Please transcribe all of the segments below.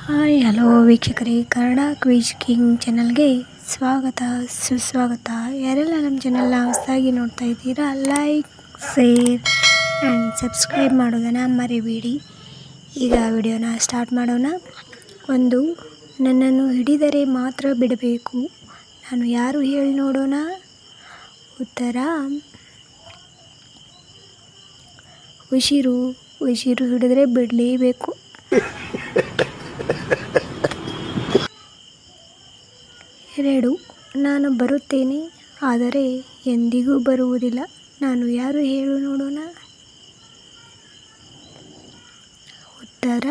Hi hello ವೀಕ್ಷಕರೇ, Kannada quiz king ಚಾನಲ್ಗೆ ಸ್ವಾಗತ ಸುಸ್ವಾಗತ. ಯಾರೆಲ್ಲ ನಮ್ಮ ಚಾನಲ್ನ ಹೊಸದಾಗಿ ನೋಡ್ತಾ ಇದ್ದೀರಾ, ಲೈಕ್ ಶೇರ್ ಆ್ಯಂಡ್ ಸಬ್ಸ್ಕ್ರೈಬ್ ಮಾಡೋದನ್ನು ಮರಿಬೇಡಿ. ಈಗ ವಿಡಿಯೋನ ಸ್ಟಾರ್ಟ್ ಮಾಡೋಣ. ಒಂದು, ನನ್ನನ್ನು ಹಿಡಿದರೆ ಮಾತ್ರ ಬಿಡಬೇಕು, ನಾನು ಯಾರು ಹೇಳಿ ನೋಡೋಣ? ಉತ್ತರ ಉಸಿರು. ಉಸಿರು ಹಿಡಿದರೆ ಬಿಡಲೇಬೇಕು. 2, ನಾನು ಬರುತ್ತೇನೆ ಆದರೆ ಎಂದಿಗೂ ಬರುವುದಿಲ್ಲ, ನಾನು ಯಾರು ಹೇಳು ನೋಡೋಣ? ಉತ್ತರ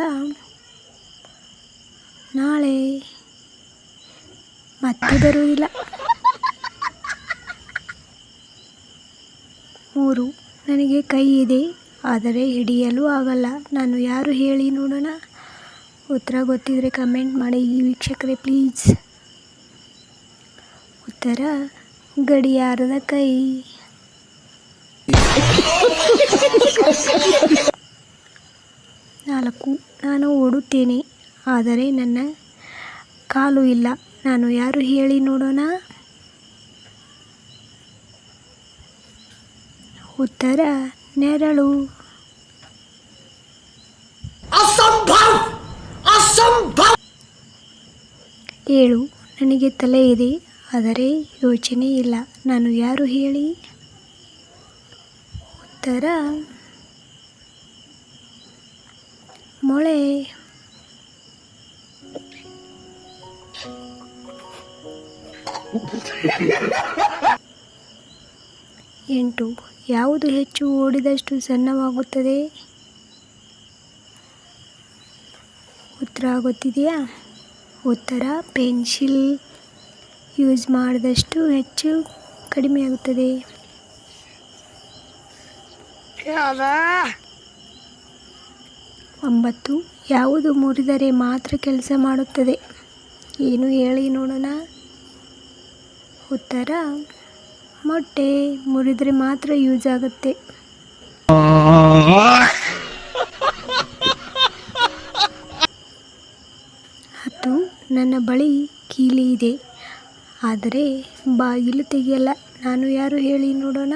ನಾಳೆ, ಮತ್ತೆ ಬರುವುದಿಲ್ಲ. 3, ನನಗೆ ಕೈ ಇದೆ ಆದರೆ ಹಿಡಿಯಲು ಆಗಲ್ಲ, ನಾನು ಯಾರು ಹೇಳಿ ನೋಡೋಣ? ಉತ್ತರ ಗೊತ್ತಿದ್ರೆ ಕಮೆಂಟ್ ಮಾಡಿ ವೀಕ್ಷಕರೇ ಪ್ಲೀಸ್. ಉತ್ತರ ಗಡಿಯಾರದ ಕೈ. 4, ನಾನು ಓಡುತ್ತೇನೆ ಆದರೆ ನನ್ನ ಕಾಲು ಇಲ್ಲ, ನಾನು ಯಾರು ಹೇಳಿ ನೋಡೋಣ? ಉತ್ತರ ನೆರಳು. 7, ನನಗೆ ತಲೆ ಇದೆ ಆದರೆ ಯೋಚನೆ ಇಲ್ಲ, ನಾನು ಯಾರು ಹೇಳಿ? ಉತ್ತರ ಮೊಳೆ. 8, ಯಾವುದು ಹೆಚ್ಚು ಓಡಿದಷ್ಟು ಸಣ್ಣವಾಗುತ್ತದೆ? ಉತ್ತರ ಗೊತ್ತಿದೆಯಾ? ಉತ್ತರ ಪೆನ್ಸಿಲ್. ಯೂಸ್ ಮಾಡಿದಷ್ಟು ಹೆಚ್ಚು ಕಡಿಮೆಯಾಗುತ್ತದೆ. 9, ಯಾವುದು ಮುರಿದರೆ ಮಾತ್ರ ಕೆಲಸ ಮಾಡುತ್ತದೆ? ಏನು ಹೇಳಿ ನೋಡೋಣ? ಉತ್ತರ ಮೊಟ್ಟೆ. ಮುರಿದರೆ ಮಾತ್ರ ಯೂಸ್ ಆಗುತ್ತೆ. 10, ನನ್ನ ಬಳಿ ಕೀಲಿ ಇದೆ ಆದರೆ ಬಾಗಿಲು ತೆಗೆಯಲ್ಲ, ನಾನು ಯಾರು ಹೇಳಿ ನೋಡೋಣ?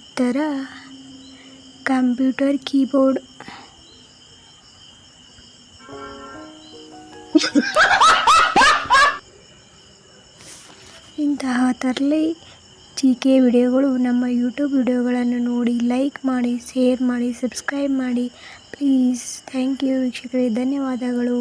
ಉತ್ತರ ಕಂಪ್ಯೂಟರ್ ಕೀಬೋರ್ಡ್. ಇಂತಹ ತರಲೆ ಜಿಕೆ ವಿಡಿಯೋಗಳು ನಮ್ಮ ಯೂಟ್ಯೂಬ್ ವಿಡಿಯೋಗಳನ್ನು ನೋಡಿ ಲೈಕ್ ಮಾಡಿ, ಶೇರ್ ಮಾಡಿ, ಸಬ್ಸ್ಕ್ರೈಬ್ ಮಾಡಿ ಪ್ಲೀಸ್. ಥ್ಯಾಂಕ್ ಯು ವೀಕ್ಷಕರೇ, ಧನ್ಯವಾದಗಳು.